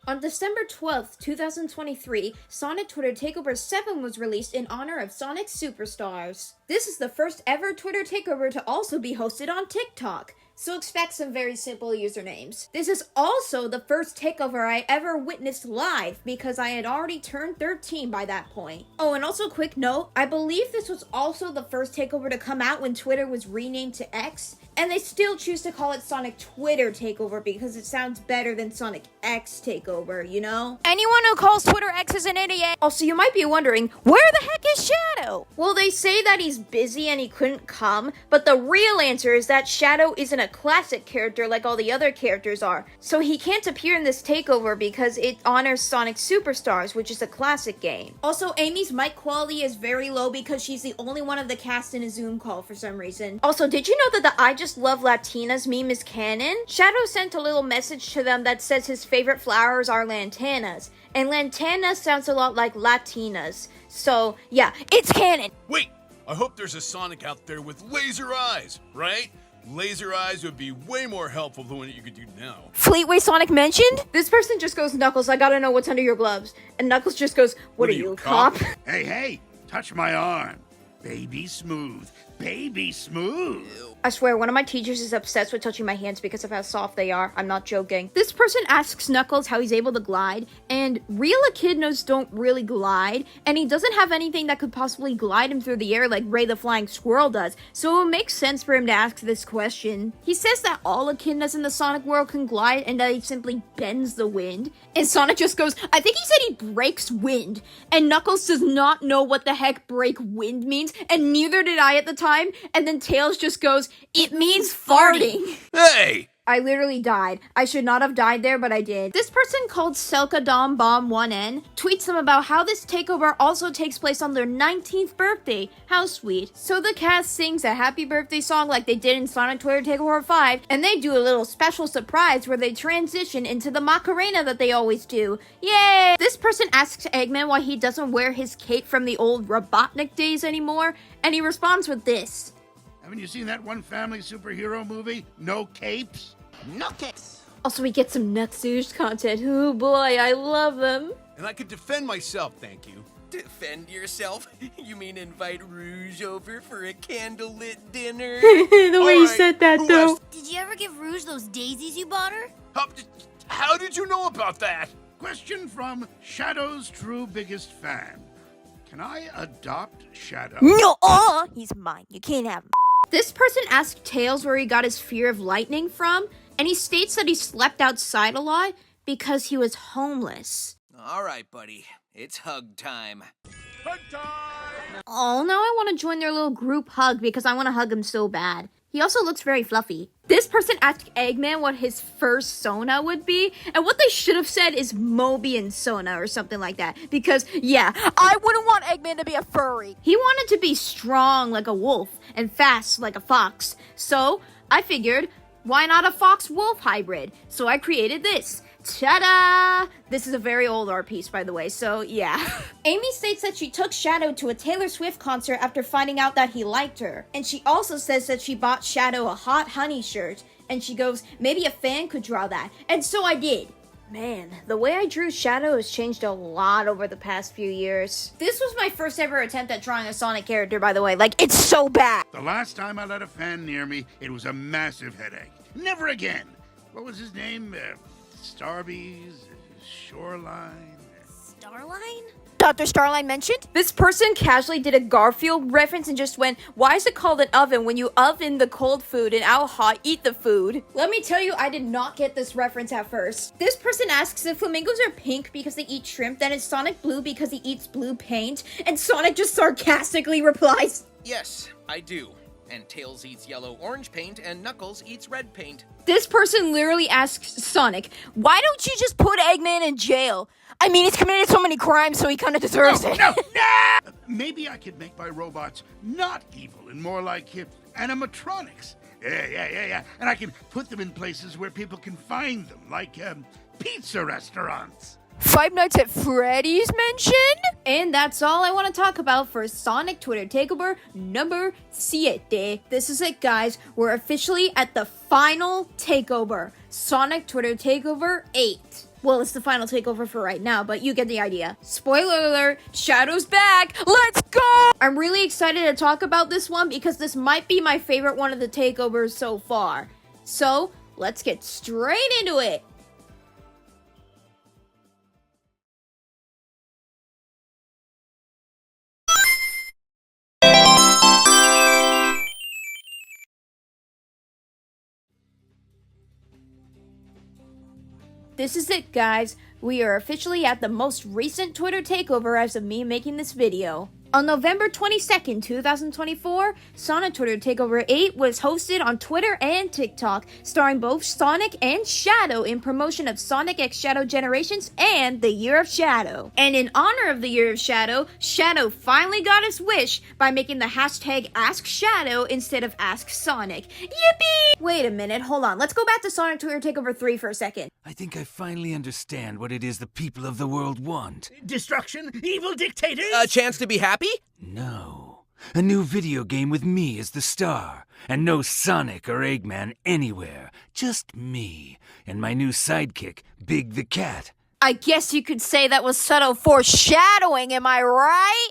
On December 12th, 2023, Sonic Twitter Takeover 7 was released in honor of Sonic Superstars. This is the first ever Twitter Takeover to also be hosted on TikTok, so expect some very simple usernames. This is also the first takeover I ever witnessed live because I had already turned 13 by that point. Oh, and also quick note, I believe this was also the first takeover to come out when Twitter was renamed to X, and they still choose to call it Sonic Twitter Takeover because it sounds better than Sonic X Takeover, you know? Anyone who calls Twitter X is an idiot. Also, you might be wondering, Where the heck is Shadow? well, they say that he's busy and he couldn't come, but the real answer is that Shadow isn't a classic character like all the other characters are, so he can't appear in this takeover because it honors Sonic Superstars, which is a classic game. Also, Amy's mic quality is very low because she's the only one of the cast in a Zoom call for some reason. Also, did you know that the I Just Love Latinas meme is canon? Shadow sent a little message to them that says his favorite flowers are lantanas, and lantanas sounds a lot like Latinas. So, yeah, it's canon. Wait, I hope there's a Sonic out there with laser eyes, right? Laser eyes would be way more helpful than what you could do now. Fleetway Sonic mentioned? This person just goes, Knuckles, I gotta know what's under your gloves. And Knuckles just goes, what are you, a cop? Hey, touch my arm. Baby smooth. Baby smooth. I swear, one of my teachers is obsessed with touching my hands because of how soft they are. I'm not joking. This person asks Knuckles how he's able to glide, and real echidnas don't really glide, and he doesn't have anything that could possibly glide him through the air like Ray the Flying Squirrel does, so it makes sense for him to ask this question. He says that all echidnas in the Sonic world can glide and that he simply bends the wind, and Sonic just goes, I think he said he breaks wind, and Knuckles does not know what the heck break wind means, and neither did I at the time, and then Tails just goes, it means farting. Hey! I literally died. I should not have died there, but I did. This person called Selka Dom Bomb 1N tweets them about how this takeover also takes place on their 19th birthday. How sweet. So the cast sings a happy birthday song like they did in Sonic Twitter Takeover 5, and they do a little special surprise where they transition into the Macarena that they always do. Yay! This person asks Eggman why he doesn't wear his cape from the old Robotnik days anymore, and he responds with this. Haven't you seen that one family superhero movie? No capes? No capes. Also, we get some Nutsoos content. Oh boy, I love them. And I could defend myself, thank you. Defend yourself? You mean invite Rouge over for a candlelit dinner? The way you Alright, said that, who though. asked- Did you ever give Rouge those daisies you bought her? How did you know about that? Question from Shadow's true biggest fan. Can I adopt Shadow? No, he's mine. You can't have him. This person asked Tails where he got his fear of lightning from, and he states that he slept outside a lot because he was homeless. All right, buddy. It's hug time. Oh, now I want to join their little group hug because I want to hug him so bad. He also looks very fluffy. This person asked Eggman what his first Sona would be, and what they should have said is Mobian Sona or something like that. Because, yeah, I wouldn't want Eggman to be a furry. he wanted to be strong like a wolf and fast like a fox. So, I figured, why not a fox-wolf hybrid? So I created this. Ta-da! This is a very old art piece, by the way, so yeah. Amy states that she took Shadow to a Taylor Swift concert after finding out that he liked her. And she also says that she bought Shadow a Hot Honey shirt. And she goes, maybe a fan could draw that. And so I did. Man, the way I drew Shadow has changed a lot over the past few years. This was my first ever attempt at drawing a Sonic character, by the way. Like, it's so bad. The last time I let a fan near me, it was a massive headache. Never again. What was his name? Starbies? Shoreline? Starline? Dr. Starline mentioned? This person casually did a Garfield reference and just went, why is it called an oven when you oven the cold food and how hot eat the food? Let me tell you, I did not get this reference at first. This person asks if flamingos are pink because they eat shrimp, then is Sonic blue because he eats blue paint? And Sonic just sarcastically replies, Yes, I do. And Tails eats yellow-orange paint, and Knuckles eats red paint. this person literally asks Sonic, Why don't you just put Eggman in jail? I mean, he's committed so many crimes, so he kind of deserves it. No! Maybe I could make my robots not evil and more like animatronics. Yeah. And I can put them in places where people can find them, like pizza restaurants. Five Nights at Freddy's mentioned? And that's all I want to talk about for Sonic Twitter Takeover number 7. This is it, guys. We're officially at the final takeover. Sonic Twitter Takeover 8. Well, it's the final takeover for right now, but you get the idea. Spoiler alert, Shadow's back! Let's go! I'm really excited to talk about this one because this might be my favorite one of the takeovers so far. So, let's get straight into it! This is it, guys. We are officially at the most recent Twitter takeover as of me making this video. On November 22nd, 2024, Sonic Twitter Takeover 8 was hosted on Twitter and TikTok, starring both Sonic and Shadow in promotion of Sonic X Shadow Generations and the Year of Shadow. And in honor of the Year of Shadow, Shadow finally got his wish by making the hashtag #AskShadow instead of #AskSonic. Yippee! Wait a minute, hold on. Let's go back to Sonic Twitter Takeover 3 for a second. I think I finally understand what it is the people of the world want. Destruction? Evil dictators? A chance to be happy? No. A new video game with me as the star. And no Sonic or Eggman anywhere. Just me. And my new sidekick, Big the Cat. I guess you could say that was subtle foreshadowing, am I right?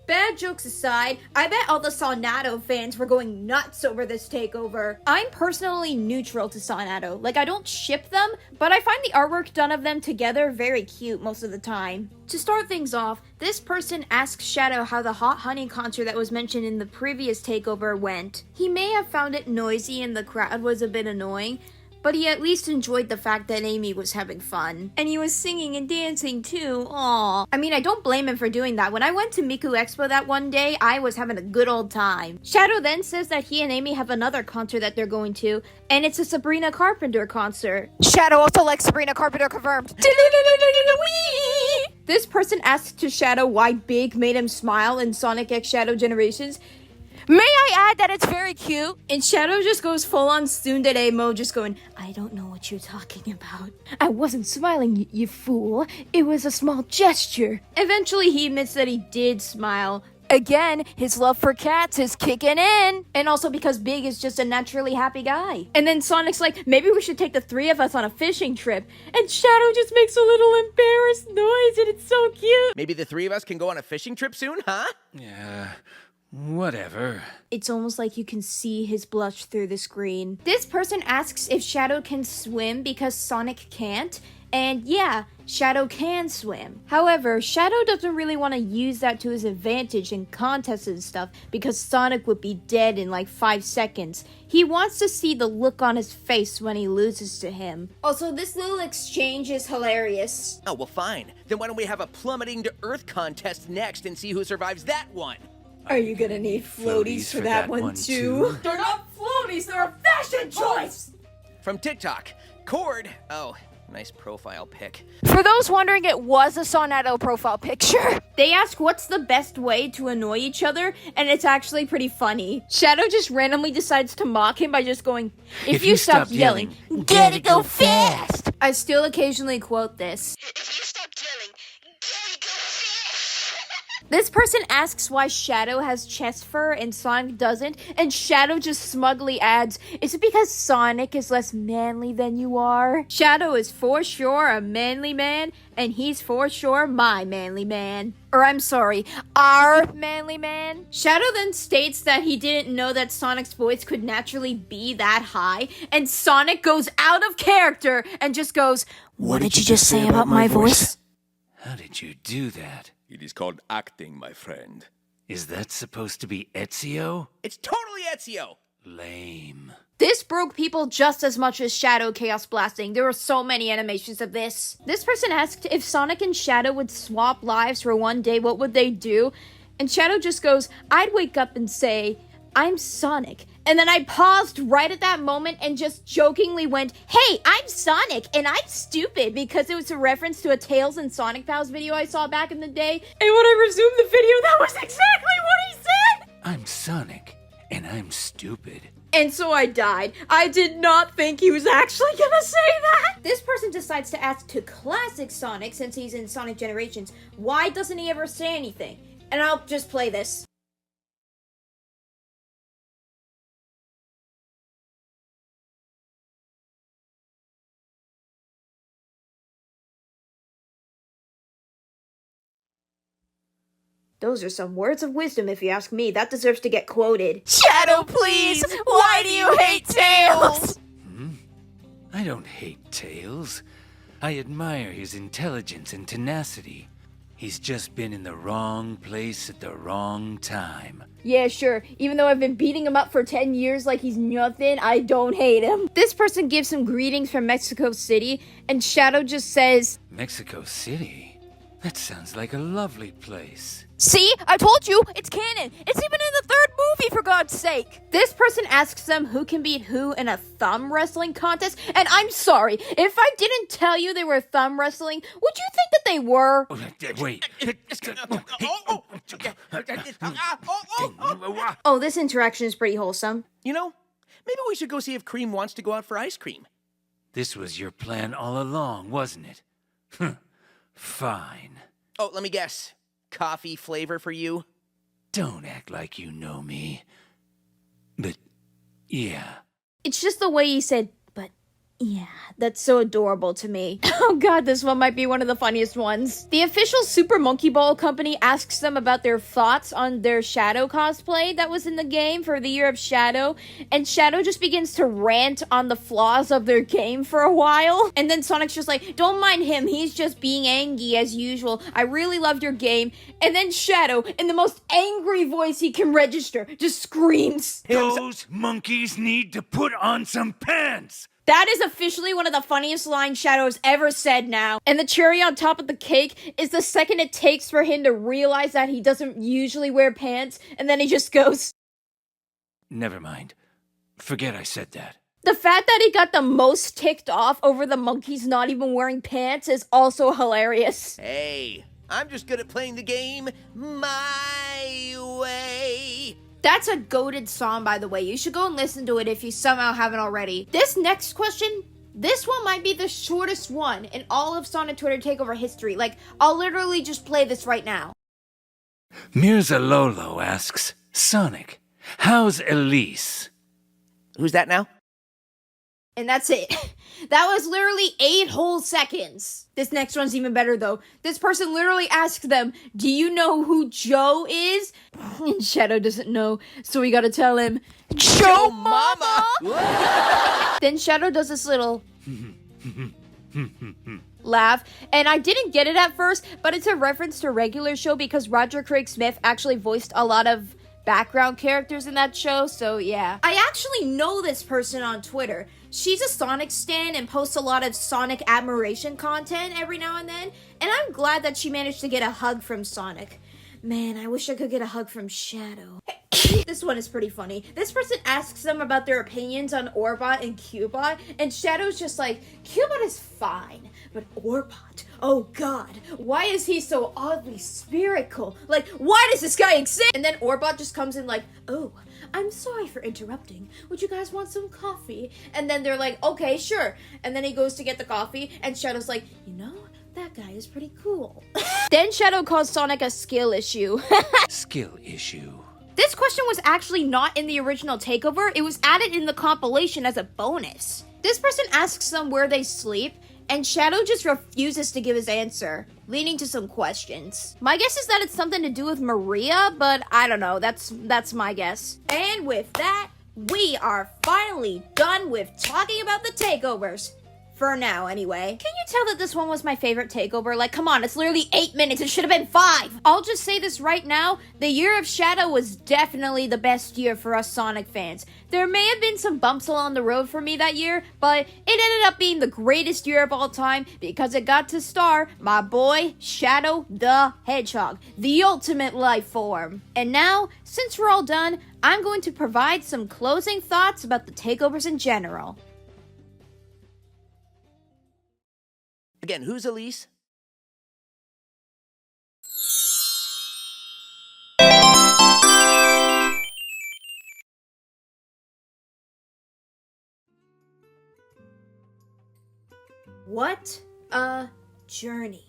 Bad jokes aside, I bet all the Sonato fans were going nuts over this takeover. I'm personally neutral to Sonato. Like, I don't ship them, but I find the artwork done of them together very cute most of the time. To start things off, this person asks Shadow how the Hot Honey concert that was mentioned in the previous takeover went. He may have found it noisy and the crowd was a bit annoying, but he at least enjoyed the fact that Amy was having fun. And he was singing and dancing too, aww. I mean, I don't blame him for doing that. When I went to Miku Expo that one day, I was having a good old time. Shadow then says that he and Amy have another concert that they're going to, and it's a Sabrina Carpenter concert. Shadow also likes Sabrina Carpenter confirmed. This person asks to Shadow why Big made him smile in Sonic X Shadow Generations. May I add that it's very cute? And Shadow just goes full on tsundere mode, just going, I don't know what you're talking about. I wasn't smiling, you fool. It was a small gesture. Eventually, he admits that he did smile. Again, his love for cats is kicking in. And also because Big is just a naturally happy guy. And then Sonic's like, maybe we should take the three of us on a fishing trip. And Shadow just makes a little embarrassed noise, and it's so cute. Maybe the three of us can go on a fishing trip soon, huh? Yeah, whatever. It's almost like you can see his blush through the screen. This person asks if Shadow can swim because Sonic can't. And yeah, Shadow can swim. However, Shadow doesn't really want to use that to his advantage in contests and stuff because Sonic would be dead in like 5 seconds. He wants to see the look on his face when he loses to him. Also, this little exchange is hilarious. Oh, well, fine. Then why don't we have a plummeting to Earth contest next and see who survives that one? Are you gonna need floaties for that one too? They're not floaties, they're a fashion choice! From TikTok, Cord. Oh, nice profile pic. For those wondering, it was a Sonato profile picture. They ask what's the best way to annoy each other, and it's actually pretty funny. Shadow just randomly decides to mock him by just going, if you stop yelling, get it go fast. I still occasionally quote this. If you stop yelling, get it go fast. This person asks why Shadow has chest fur and Sonic doesn't, and Shadow just smugly adds, is it because Sonic is less manly than you are? Shadow is for sure a manly man, and he's for sure my manly man. Or I'm sorry, our manly man. Shadow then states that he didn't know that Sonic's voice could naturally be that high, and Sonic goes out of character and just goes, What did you just say about my voice? How did you do that? It is called acting, my friend. Is that supposed to be Ezio? It's totally Ezio. Lame. This broke people just as much as Shadow Chaos Blasting. There were so many animations of this. This person asked if Sonic and Shadow would swap lives for one day, what would they do? And Shadow just goes, I'd wake up and say, I'm Sonic. And then I paused right at that moment and just jokingly went, hey, I'm Sonic, and I'm stupid, because it was a reference to a Tails and Sonic Pals video I saw back in the day. And when I resumed the video, that was exactly what he said! I'm Sonic, and I'm stupid. And so I died. I did not think he was actually gonna say that. This person decides to ask to classic Sonic, since he's in Sonic Generations, why doesn't he ever say anything? And I'll just play this. Those are some words of wisdom, if you ask me. That deserves to get quoted. Shadow, please! Why do you hate Tails? I don't hate Tails. I admire his intelligence and tenacity. He's just been in the wrong place at the wrong time. Yeah, sure. Even though I've been beating him up for 10 years like he's nothing, I don't hate him. This person gives him greetings from Mexico City, and Shadow just says, Mexico City? That sounds like a lovely place. See? I told you! It's canon! It's even in the third movie, for God's sake! This person asks them who can beat who in a thumb wrestling contest, and I'm sorry, if I didn't tell you they were thumb wrestling, would you think that they were? Wait. Oh, this interaction is pretty wholesome. You know, maybe we should go see if Cream wants to go out for ice cream. This was your plan all along, wasn't it? Fine. Oh, let me guess. Coffee flavor for you? Don't act like you know me. But, yeah. It's just the way he said, but yeah, that's so adorable to me. Oh god, this one might be one of the funniest ones. The official Super Monkey Ball Company asks them about their thoughts on their Shadow cosplay that was in the game for the Year of Shadow, and Shadow just begins to rant on the flaws of their game for a while. And then Sonic's just like, don't mind him, he's just being angry as usual. I really loved your game. And then Shadow, in the most angry voice he can register, just screams, Those monkeys need to put on some pants! That is officially one of the funniest lines Shadow's ever said now. And the cherry on top of the cake is the second it takes for him to realize that he doesn't usually wear pants, and then he just goes, Never mind. Forget I said that. The fact that he got the most ticked off over the monkeys not even wearing pants is also hilarious. Hey, I'm just good at playing the game my way. That's a goated song, by the way. You should go and listen to it if you somehow haven't already. This next question, this one might be the shortest one in all of Sonic Twitter Takeover history. Like, I'll literally just play this right now. Mirza Lolo asks, Sonic, how's Elise? Who's that now? And that's it. That was literally 8 whole seconds. This next one's even better, though. This person literally asked them, do you know who Joe is? And Shadow doesn't know, so we gotta tell him, Joe Mama! Then Shadow does this little laugh, and I didn't get it at first, but it's a reference to a regular show because Roger Craig Smith actually voiced a lot of background characters in that show, so yeah. I actually know this person on Twitter. She's a Sonic stan and posts a lot of Sonic admiration content every now and then, and I'm glad that she managed to get a hug from Sonic. Man, I wish I could get a hug from Shadow. This one is pretty funny. This person asks them about their opinions on Orbot and Cubot, and Shadow's just like, Cubot is fine, but Orbot, oh god, why is he so oddly spherical? Like, why does this guy exist? And then Orbot just comes in like, oh, I'm sorry for interrupting. Would you guys want some coffee? And then they're like, okay, sure. And then he goes to get the coffee, and Shadow's like, you know, that guy is pretty cool. Then Shadow calls Sonic a skill issue. Skill issue. This question was actually not in the original Takeover. It was added in the compilation as a bonus. This person asks them where they sleep, and Shadow just refuses to give his answer, leading to some questions. My guess is that it's something to do with Maria, but I don't know. That's my guess. And with that, we are finally done with talking about the takeovers. For now, anyway. Can you tell that this one was my favorite takeover? Like, come on, it's literally 8 minutes. It should have been 5. I'll just say this right now. The Year of Shadow was definitely the best year for us Sonic fans. There may have been some bumps along the road for me that year, but it ended up being the greatest year of all time because it got to star my boy, Shadow the Hedgehog, the ultimate life form. And now, since we're all done, I'm going to provide some closing thoughts about the takeovers in general. Again, who's Elise? What a journey.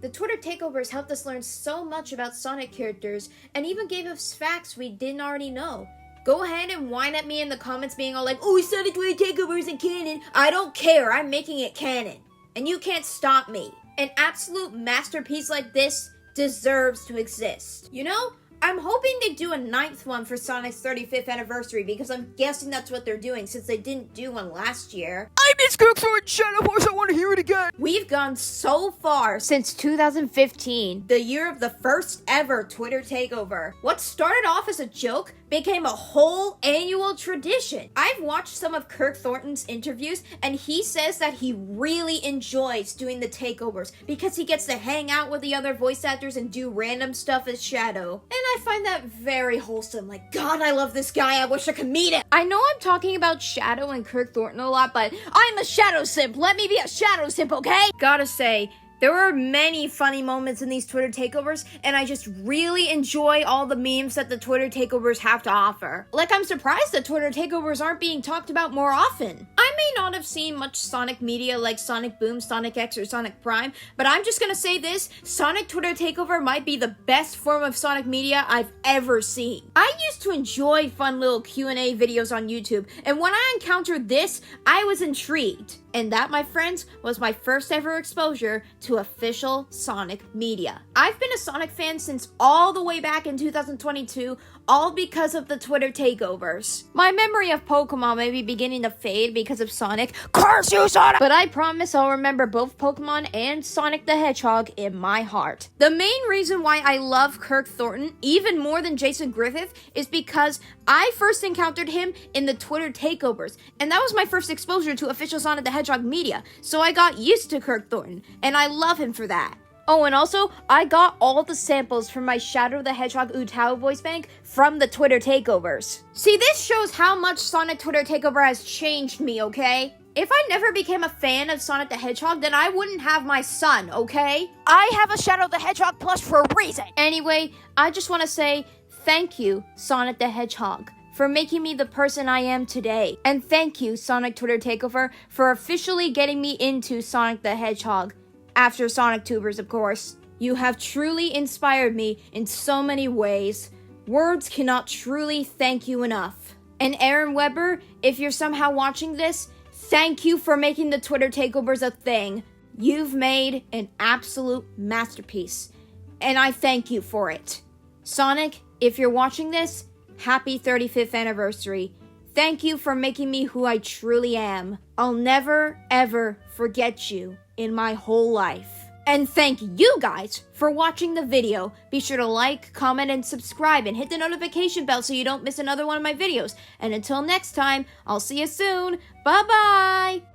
The Twitter takeovers helped us learn so much about Sonic characters and even gave us facts we didn't already know. Go ahead and whine at me in the comments being all like, oh, Sonic Twitter takeover isn't canon. I don't care, I'm making it canon. And you can't stop me. An absolute masterpiece like this deserves to exist. You know, I'm hoping they do a 9th one for Sonic's 35th anniversary because I'm guessing that's what they're doing since they didn't do one last year. I miss Cook Thornton Shadow Force. I want to hear it again. We've gone so far since 2015, the year of the first ever Twitter takeover. What started off as a joke became a whole annual tradition. I've watched some of Kirk Thornton's interviews, and he says that he really enjoys doing the takeovers because he gets to hang out with the other voice actors and do random stuff as Shadow. And I find that very wholesome. Like, God, I love this guy. I wish I could meet him. I know I'm talking about Shadow and Kirk Thornton a lot, but I'm a Shadow simp. Let me be a Shadow simp, okay? Gotta say, there were many funny moments in these Twitter takeovers, and I just really enjoy all the memes that the Twitter takeovers have to offer. Like, I'm surprised that Twitter takeovers aren't being talked about more often. I may not have seen much Sonic media like Sonic Boom, Sonic X, or Sonic Prime, but I'm just gonna say this, Sonic Twitter takeover might be the best form of Sonic media I've ever seen. I used to enjoy fun little Q&A videos on YouTube, and when I encountered this, I was intrigued. And that, my friends, was my first ever exposure to official Sonic media. I've been a Sonic fan since all the way back in 2022, all because of the Twitter takeovers. My memory of Pokemon may be beginning to fade because of Sonic. Curse you, Sonic! But I promise I'll remember both Pokemon and Sonic the Hedgehog in my heart. The main reason why I love Kirk Thornton, even more than Jason Griffith, is because I first encountered him in the Twitter takeovers, and that was my first exposure to official Sonic the Hedgehog media, so I got used to Kirk Thornton, and I love him for that. Oh, and also, I got all the samples from my Shadow the Hedgehog Utao voice bank from the Twitter takeovers. See, this shows how much Sonic Twitter takeover has changed me, okay? If I never became a fan of Sonic the Hedgehog, then I wouldn't have my son, okay? I have a Shadow the Hedgehog plush for a reason. Anyway, I just want to say thank you, Sonic the Hedgehog, for making me the person I am today. And thank you, Sonic Twitter Takeover, for officially getting me into Sonic the Hedgehog. After Sonic Tubers, of course. You have truly inspired me in so many ways. Words cannot truly thank you enough. And Aaron Weber, if you're somehow watching this, thank you for making the Twitter Takeovers a thing. You've made an absolute masterpiece. And I thank you for it. Sonic, if you're watching this, happy 35th anniversary. Thank you for making me who I truly am. I'll never, ever forget you in my whole life. And thank you guys for watching the video. Be sure to like, comment, and subscribe, and hit the notification bell so you don't miss another one of my videos. And until next time, I'll see you soon. Bye-bye!